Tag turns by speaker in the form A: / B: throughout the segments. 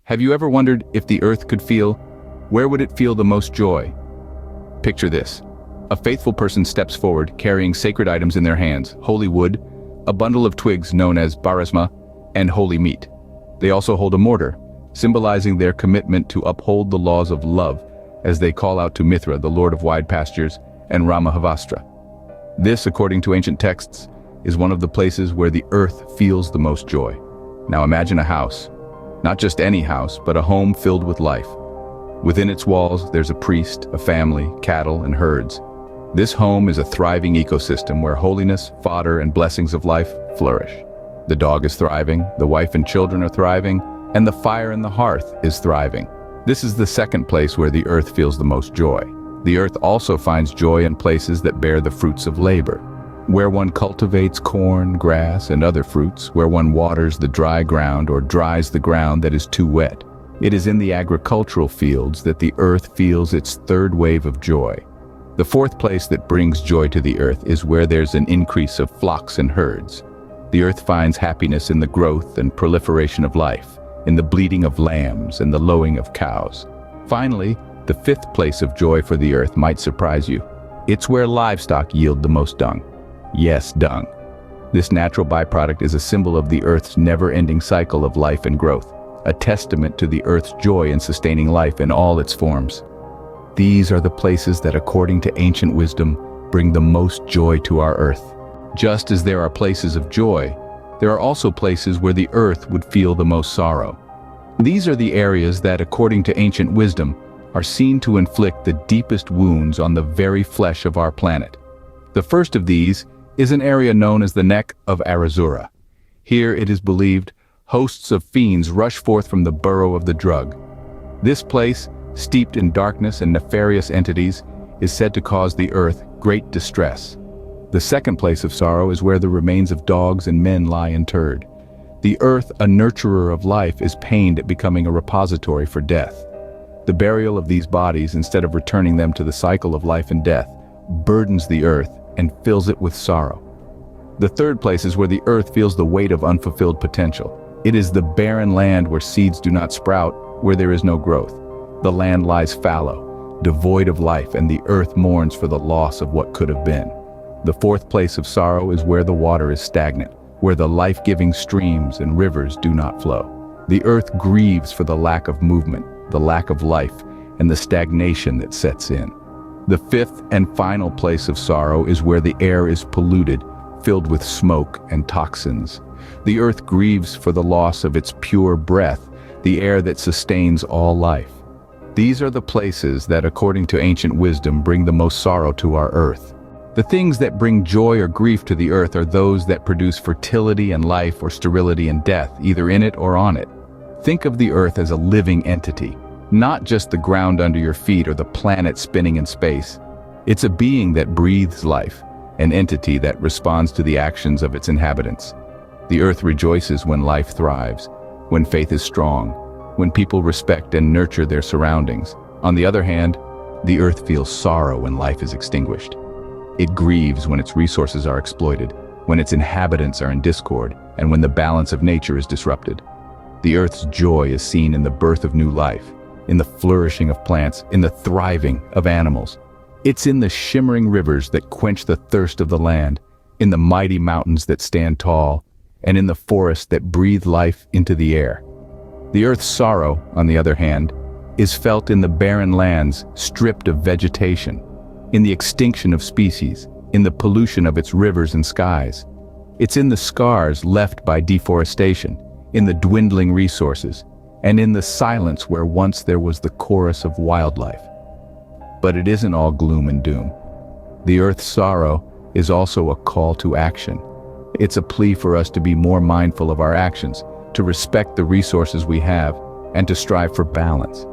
A: Have you ever wondered if the earth could feel? Where would it feel the most joy? Picture this. A faithful person steps forward, carrying sacred items in their hands, holy wood, a bundle of twigs known as barisma, and holy meat. They also hold a mortar, symbolizing their commitment to uphold the laws of love as they call out to Mithra, the lord of wide pastures, and Ramahavastra. This, according to ancient texts, is one of the places where the earth feels the most joy. Now imagine a house. Not just any house, but a home filled with life. Within its walls, there's a priest, a family, cattle, and herds. This home is a thriving ecosystem where holiness, fodder, and blessings of life flourish. The dog is thriving, the wife and children are thriving, and the fire in the hearth is thriving. This is the second place where the earth feels the most joy. The earth also finds joy in places that bear the fruits of labor, where one cultivates corn, grass, and other fruits, where one waters the dry ground or dries the ground that is too wet. It is in the agricultural fields that the earth feels its third wave of joy. The fourth place that brings joy to the earth is where there's an increase of flocks and herds. The earth finds happiness in the growth and proliferation of life, in the bleating of lambs and the lowing of cows. Finally, the fifth place of joy for the earth might surprise you. It's where livestock yield the most dung. Yes, dung. This natural byproduct is a symbol of the earth's never-ending cycle of life and growth, a testament to the earth's joy in sustaining life in all its forms. These are the places that, according to ancient wisdom, bring the most joy to our earth. Just as there are places of joy, there are also places where the earth would feel the most sorrow. These are the areas that, according to ancient wisdom, are seen to inflict the deepest wounds on the very flesh of our planet. The first of these is an area known as the Neck of Arazura. Here, it is believed, hosts of fiends rush forth from the burrow of the drug. This place, steeped in darkness and nefarious entities, is said to cause the earth great distress. The second place of sorrow is where the remains of dogs and men lie interred. The earth, a nurturer of life, is pained at becoming a repository for death. The burial of these bodies, instead of returning them to the cycle of life and death, burdens the earth and fills it with sorrow. The third place is where the earth feels the weight of unfulfilled potential. It is the barren land where seeds do not sprout, where there is no growth. The land lies fallow, devoid of life, and the earth mourns for the loss of what could have been. The fourth place of sorrow is where the water is stagnant, where the life-giving streams and rivers do not flow. The earth grieves for the lack of movement, the lack of life, and the stagnation that sets in. The fifth and final place of sorrow is where the air is polluted, filled with smoke and toxins. The earth grieves for the loss of its pure breath, the air that sustains all life. These are the places that, according to ancient wisdom, bring the most sorrow to our earth. The things that bring joy or grief to the earth are those that produce fertility and life, or sterility and death, either in it or on it. Think of the earth as a living entity, not just the ground under your feet or the planet spinning in space. It's a being that breathes life, an entity that responds to the actions of its inhabitants. The earth rejoices when life thrives, when faith is strong, when people respect and nurture their surroundings. On the other hand, the earth feels sorrow when life is extinguished. It grieves when its resources are exploited, when its inhabitants are in discord, and when the balance of nature is disrupted. The earth's joy is seen in the birth of new life, in the flourishing of plants, in the thriving of animals. It's in the shimmering rivers that quench the thirst of the land, in the mighty mountains that stand tall, and in the forests that breathe life into the air. The earth's sorrow, on the other hand, is felt in the barren lands stripped of vegetation, in the extinction of species, in the pollution of its rivers and skies. It's in the scars left by deforestation, in the dwindling resources, and in the silence where once there was the chorus of wildlife. But it isn't all gloom and doom. The earth's sorrow is also a call to action. It's a plea for us to be more mindful of our actions, to respect the resources we have, and to strive for balance.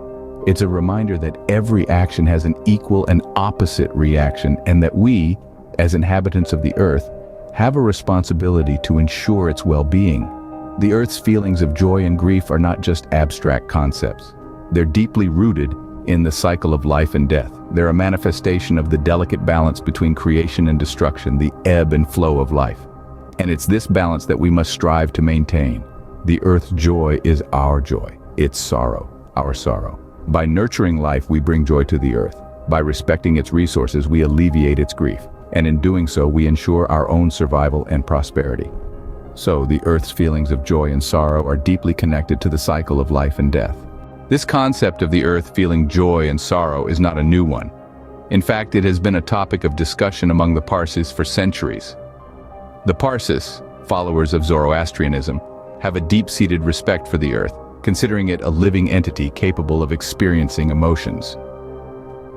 A: It's a reminder that every action has an equal and opposite reaction, and that we, as inhabitants of the earth, have a responsibility to ensure its well-being. The earth's feelings of joy and grief are not just abstract concepts. They're deeply rooted in the cycle of life and death. They're a manifestation of the delicate balance between creation and destruction, the ebb and flow of life. And it's this balance that we must strive to maintain. The earth's joy is our joy. its sorrow, our sorrow. By nurturing life, we bring joy to the earth. By respecting its resources, we alleviate its grief. And in doing so, we ensure our own survival and prosperity. So, the earth's feelings of joy and sorrow are deeply connected to the cycle of life and death. This concept of the earth feeling joy and sorrow is not a new one. In fact, it has been a topic of discussion among the Parsis for centuries. The Parsis, followers of Zoroastrianism, have a deep-seated respect for the earth, considering it a living entity capable of experiencing emotions.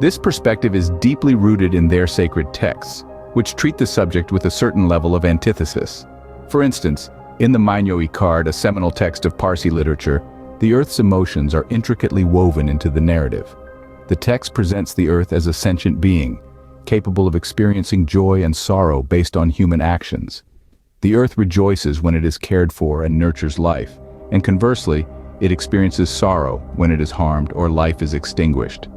A: This perspective is deeply rooted in their sacred texts, which treat the subject with a certain level of antithesis. For instance, in the Mano-i-Kard, a seminal text of Parsi literature, the earth's emotions are intricately woven into the narrative. The text presents the earth as a sentient being, capable of experiencing joy and sorrow based on human actions. The earth rejoices when it is cared for and nurtures life, and conversely, it experiences sorrow when it is harmed or life is extinguished.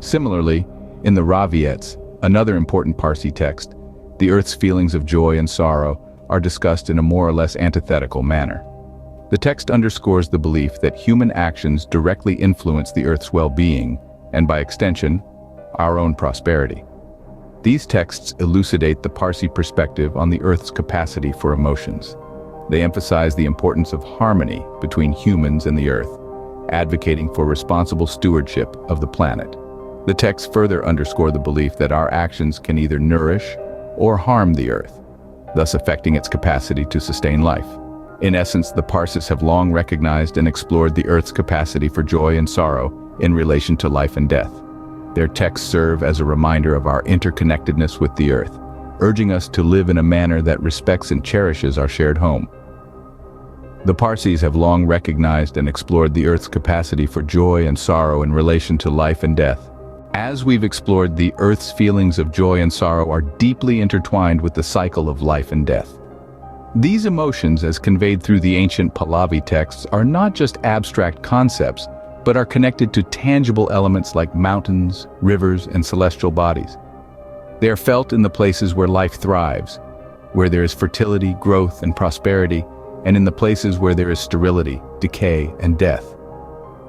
A: Similarly, in the Raviets, another important Parsi text, the earth's feelings of joy and sorrow are discussed in a more or less antithetical manner. The text underscores the belief that human actions directly influence the earth's well-being, and by extension, our own prosperity. These texts elucidate the Parsi perspective on the earth's capacity for emotions. They emphasize the importance of harmony between humans and the earth, advocating for responsible stewardship of the planet. The texts further underscore the belief that our actions can either nourish or harm the earth, thus affecting its capacity to sustain life. In essence, the Parsis have long recognized and explored the earth's capacity for joy and sorrow in relation to life and death. Their texts serve as a reminder of our interconnectedness with the earth, urging us to live in a manner that respects and cherishes our shared home. The Parsis have long recognized and explored the earth's capacity for joy and sorrow in relation to life and death. As we've explored, the earth's feelings of joy and sorrow are deeply intertwined with the cycle of life and death. These emotions, as conveyed through the ancient Pahlavi texts, are not just abstract concepts, but are connected to tangible elements like mountains, rivers, and celestial bodies. They are felt in the places where life thrives, where there is fertility, growth, and prosperity, and in the places where there is sterility, decay, and death.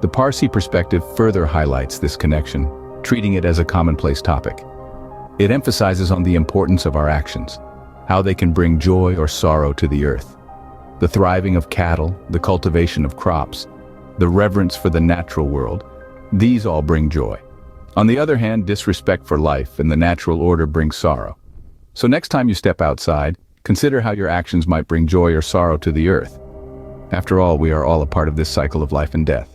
A: The Parsi perspective further highlights this connection, treating it as a commonplace topic. It emphasizes on the importance of our actions, how they can bring joy or sorrow to the earth. The thriving of cattle, the cultivation of crops, the reverence for the natural world, these all bring joy. On the other hand, disrespect for life and the natural order brings sorrow. So next time you step outside, consider how your actions might bring joy or sorrow to the earth. After all, we are all a part of this cycle of life and death.